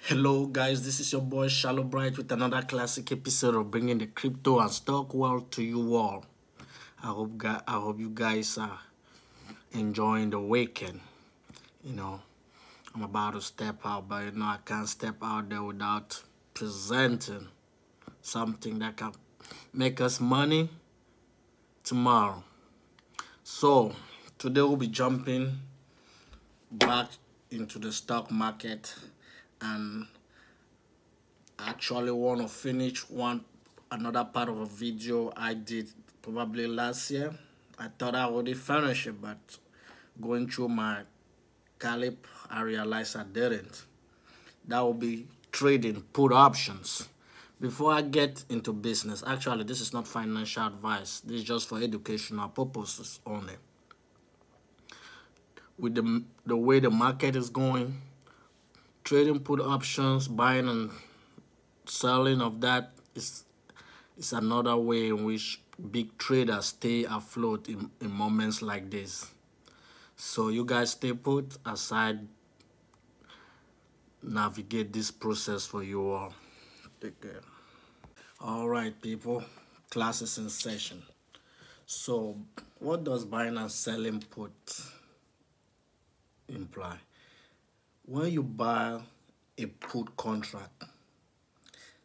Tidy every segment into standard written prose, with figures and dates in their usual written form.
Hello guys, this is your boy Shallow Bright with another classic episode of bringing the crypto and stock world to you all. I hope you guys are enjoying the weekend. You know, I'm about to step out, but I can't step out there without presenting something that can make us money tomorrow. So today we'll be jumping back into the stock market, and I actually want to finish another part of a video I did probably last year. I thought I already finished it, but going through my Calip, I realized I didn't. That will be trading put options. Before I get into business, actually, this is not financial advice. This is just for educational purposes only. With the way the market is going, trading put options, buying and selling of that is another way in which big traders stay afloat in moments like this. So you guys stay put aside, navigate this process for you all. Take care. All right, people, class is in session. So what does buying and selling put imply? When you buy a put contract,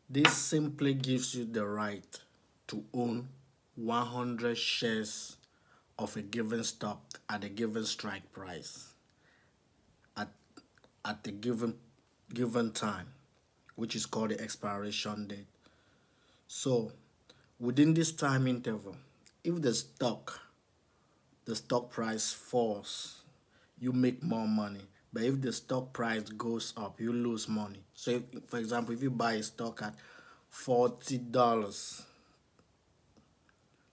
this simply gives you the right to own 100 shares of a given stock at a given strike price at, at a given time, which is called the expiration date. So within this time interval, if the stock price falls, you make more money. But if the stock price goes up, you lose money. So if, for example, if you buy a stock at $40,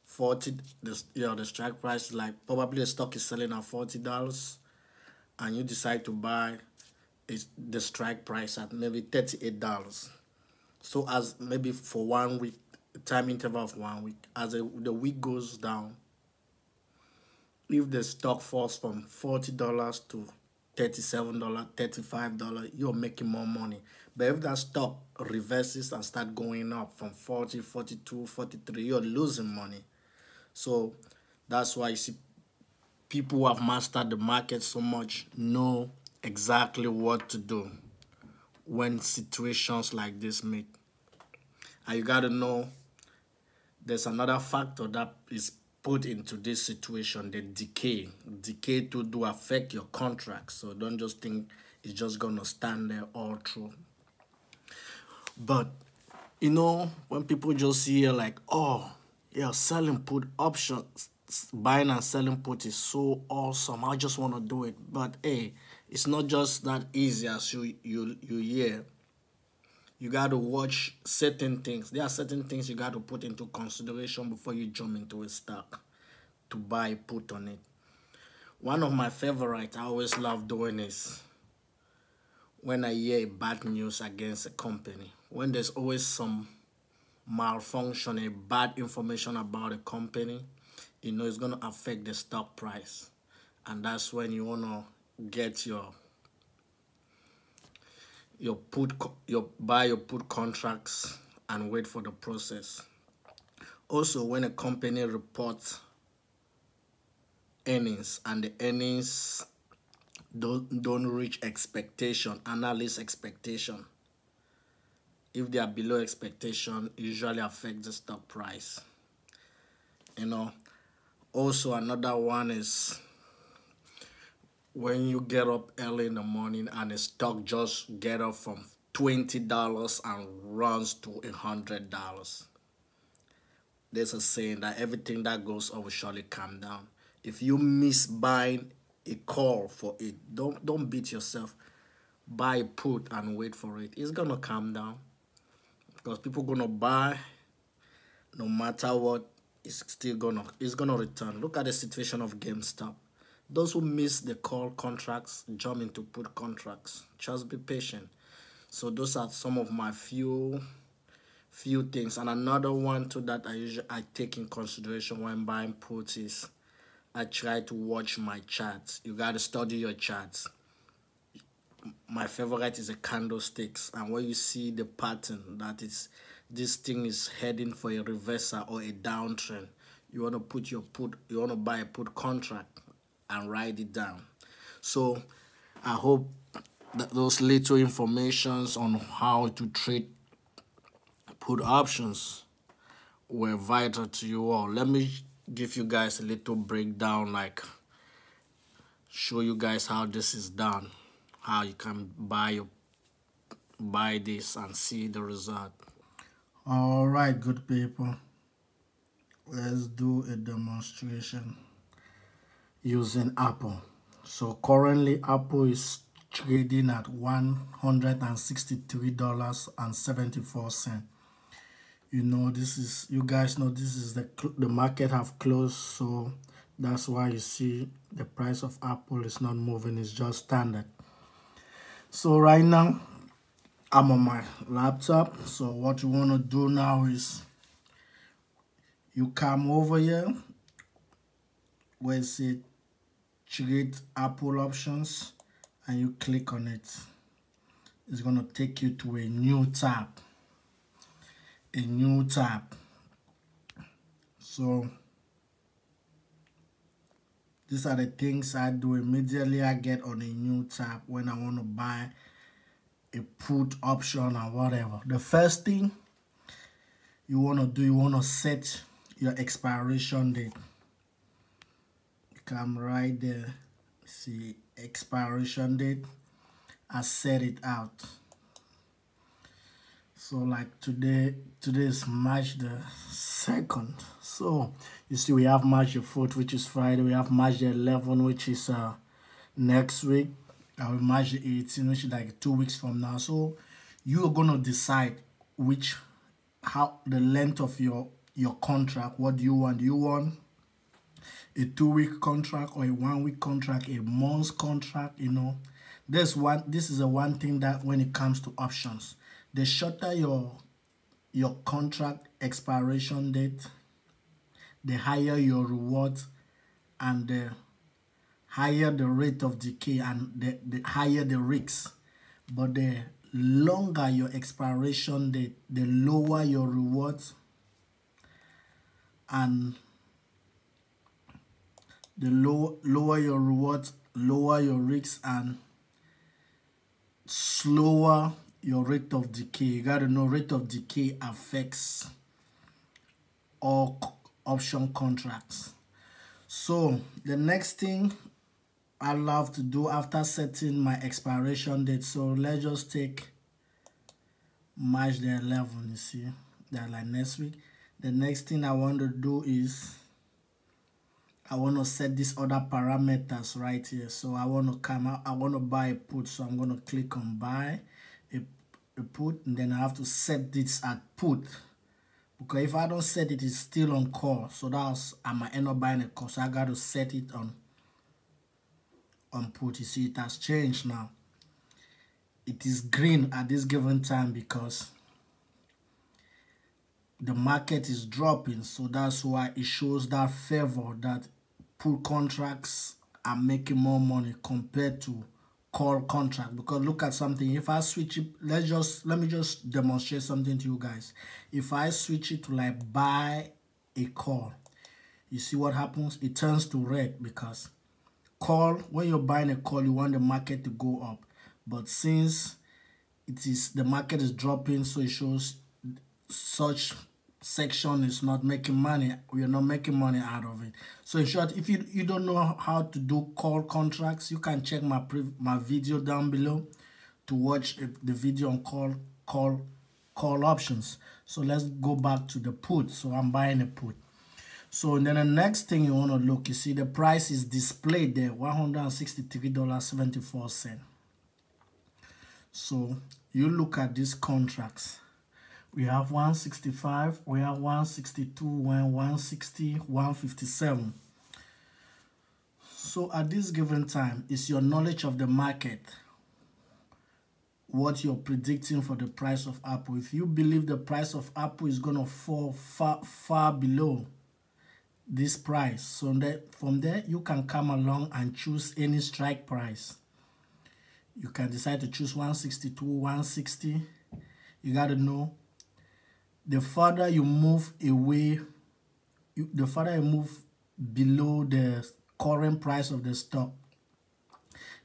40 the strike price is like, probably the stock is selling at $40, and you decide to buy the strike price at maybe $38. So as maybe for 1 week, time interval of 1 week, as the week goes down, if the stock falls from $40 to $37, $35, you're making more money. But if that stock reverses and start going up from 40, 42, 43, you're losing money. So that's why you see people who have mastered the market so much know exactly what to do when situations like this meet. And you got to know there's another factor that is put into this situation, the decay. Decay to do affect your contract. So don't just think it's just going to stand there all through. But, when people just hear like, oh, yeah, selling put options, buying and selling put is so awesome. I just want to do it. But, hey, it's not just that easy as you hear. You got to watch certain things. There are certain things you got to put into consideration before you jump into a stock to buy put on it. One of my favorite I always love doing is when I hear bad news against a company. When there's always some malfunction, a bad information about a company, it's going to affect the stock price. And that's when you want to get your buy your put contracts and wait for the process. Also, when a company reports earnings and the earnings don't reach expectation, analyst expectation, if they are below expectation, it usually affects the stock price. Also, another one is when you get up early in the morning and the stock just get up from $20 and runs to $100. There's a saying that everything that goes up will surely come down. If you miss buying a call for it, don't beat yourself. Buy a put and wait for it. It's gonna come down because people gonna buy no matter what. It's gonna return. Look at the situation of GameStop. Those who miss the call contracts jump into put contracts. Just be patient. So those are some of my few things. And another one too that I take in consideration when buying puts is I try to watch my charts. You gotta study your charts. my favorite is a candlesticks, and when you see the pattern that is this thing is heading for a reversal or a downtrend, you want to put your put you want to buy a put contract and write it down. So I hope that those little informations on how to trade put options were vital to you all. Let me give you guys a little breakdown, like show you guys how this is done, how you can buy this and see the result. All right, good people, let's do a demonstration using Apple. So currently Apple is trading at $163.74. You know, this is, you guys know, this is the market have closed, so that's why you see the price of Apple is not moving, it's just standard. So right now I'm on my laptop. So what you want to do now is you come over here where it says trade Apple options and you click on it. It's going to take you to a new tab. So these are the things I do immediately I get on a new tab when I want to buy a put option or whatever. The first thing you want to do, you want to set your expiration date. Come right there, see expiration date. I set it out. So like today is March the 2nd. So you see we have March the 4th, which is Friday. We have March the 11th, which is next week. March the 18th, which is like 2 weeks from now. So you are gonna decide how the length of your contract. What do you want? Do you want a 2-week contract or a 1-week contract, a month contract? You know, this is a one thing that when it comes to options, the shorter your contract expiration date, the higher your reward and the higher the rate of decay and the higher the risks. But the longer your expiration date, the lower your rewards and the lower your rewards, lower your risks, and slower your rate of decay. You got to know rate of decay affects all option contracts. So the next thing I love to do after setting my expiration date, so let's just take March the 11th. You see that, like next week. The next thing I want to do is I want to set these other parameters right here. So I want to come out, I want to buy a put, so I'm going to click on buy a put, and then I have to set this at put, because if I don't set it, it's still on call. So I might end up buying a call, so I got to set it on put. You see it has changed now. It is green at this given time because the market is dropping, so that's why it shows that favor that put contracts are making more money compared to call contract. Because look at something, if I switch it, let me just demonstrate something to you guys. If I switch it to like buy a call, you see what happens? It turns to red, because call, when you're buying a call, you want the market to go up, but since the market is dropping, so it shows such section is not making money. We are not making money out of it. So in short, if you don't know how to do call contracts, you can check my video down below to watch the video on call options. So let's go back to the put. So I'm buying a put. So then the next thing you want to look, you see the price is displayed there, $163.74. So you look at these contracts. We have 165, we have 162, 160, 157. So at this given time, it's your knowledge of the market, what you're predicting for the price of Apple. If you believe the price of Apple is going to fall far below this price, so that from there you can come along and choose any strike price. You can decide to choose 162, 160. You got to know, the further you move away, the further you move below the current price of the stock,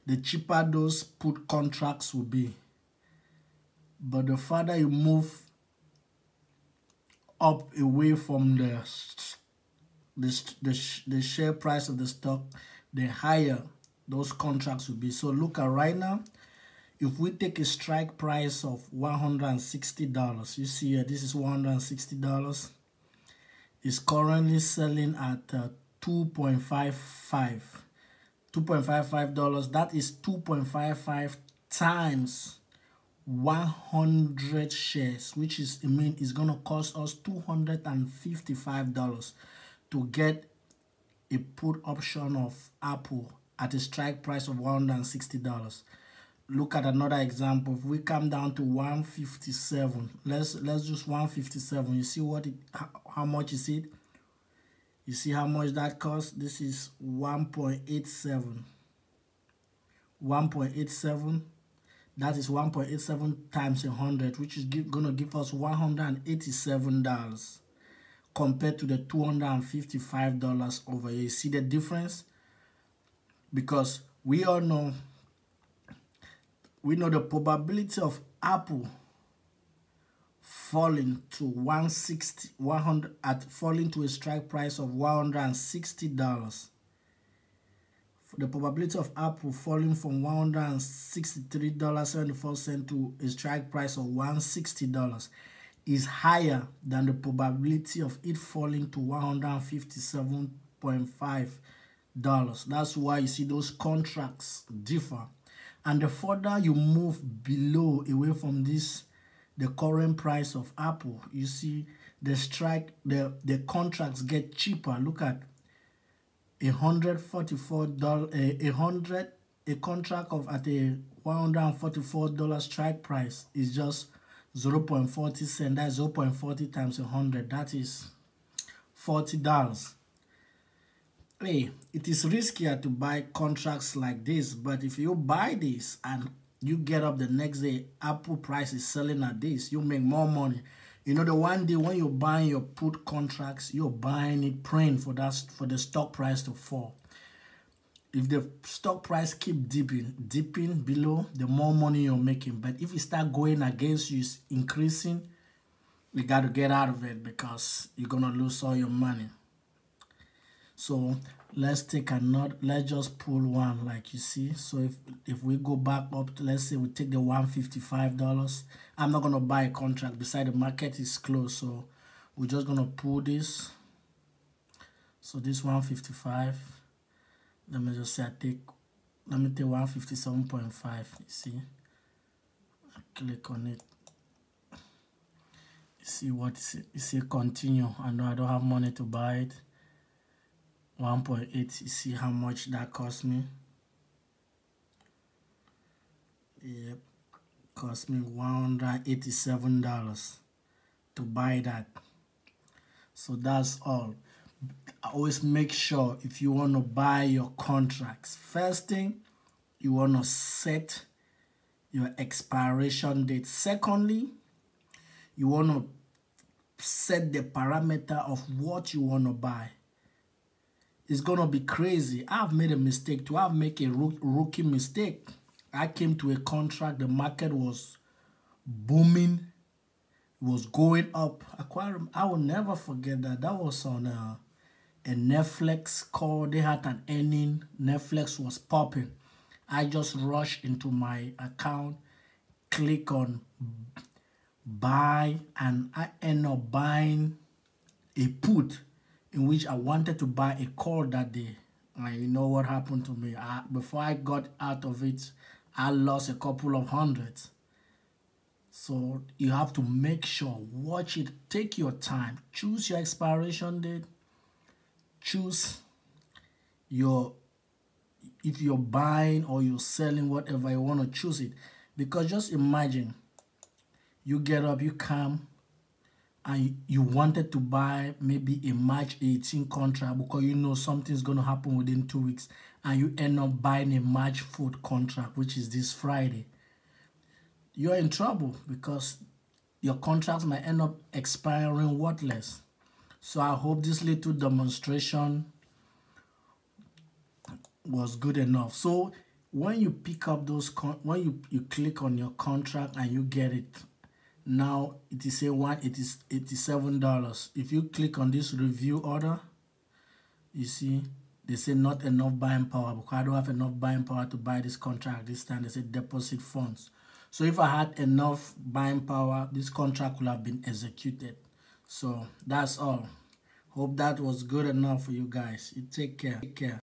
the cheaper those put contracts will be. But the further you move up away from the share price of the stock, the higher those contracts will be. So look at right now, if we take a strike price of $160, you see here, this is $160. It's currently selling at $2.55. $2.55. That is 2.55 times 100 shares, which is, I mean, it's gonna cost us $255 to get a put option of Apple at a strike price of $160. Look at another example. If we come down to 157, let's just 157. You see what how much is it? You see how much that costs? This is 1.87. 1.87. That is 1.87 times 100, which is gonna give us $187 compared to the $255 over here. You see the difference? Because we all know, the probability of Apple falling to 100 at falling to a strike price of $160. The probability of Apple falling from $163.74 to a strike price of $160 is higher than the probability of it falling to $157.5. That's why you see those contracts differ. And the further you move below, away from this, the current price of Apple, you see the contracts get cheaper. Look at $144, a contract of at a $144 strike price is just 0.40 cents. That's 0.40 times 100. That is $40. Hey, it is riskier to buy contracts like this, but if you buy this and you get up the next day, Apple price is selling at this, you make more money. You know, the one day when you're buying your put contracts, you're buying it praying for the stock price to fall. If the stock price keep dipping below, the more money you're making. But if it start going against you, increasing, you got to get out of it because you're gonna lose all your money. So let's take another, let's just pull one like you see. So if we go back up to, let's say we take the $155, I'm not going to buy a contract beside the market is closed. So we're just going to pull this. So this 155, let me just say let me take 157.5, you see. I click on it. You see what is it? You see continue. I know I don't have money to buy it. 1.8, you see how much that cost me? Yep, cost me $187 to buy that. So that's all. I always make sure if you want to buy your contracts, first thing, you want to set your expiration date. Secondly, you want to set the parameter of what you want to buy. It's going to be crazy. I've made a mistake too. I've made a rookie mistake. I came to a contract. The market was booming. It was going up. I will never forget that. That was on a Netflix call. They had an earning. Netflix was popping. I just rushed into my account, click on buy, and I end up buying a put in which I wanted to buy a call that day. And you know what happened to me? Before I got out of it, I lost a couple of hundreds. So you have to make sure, watch it, take your time, choose your expiration date, choose your, if you're buying or you're selling, whatever you want to choose it. Because just imagine, you get up, you come, and you wanted to buy maybe a March 18 contract because you know something's going to happen within 2 weeks, and you end up buying a March food contract, which is this Friday, you're in trouble because your contracts might end up expiring worthless. So I hope this little demonstration was good enough. So when you pick up those, when you click on your contract and you get it, now it is a $87. If you click on this review order, you see they say not enough buying power because I don't have enough buying power to buy this contract this time. They say deposit funds. So if I had enough buying power, this contract would have been executed. So that's all. Hope that was good enough for you guys. You take care.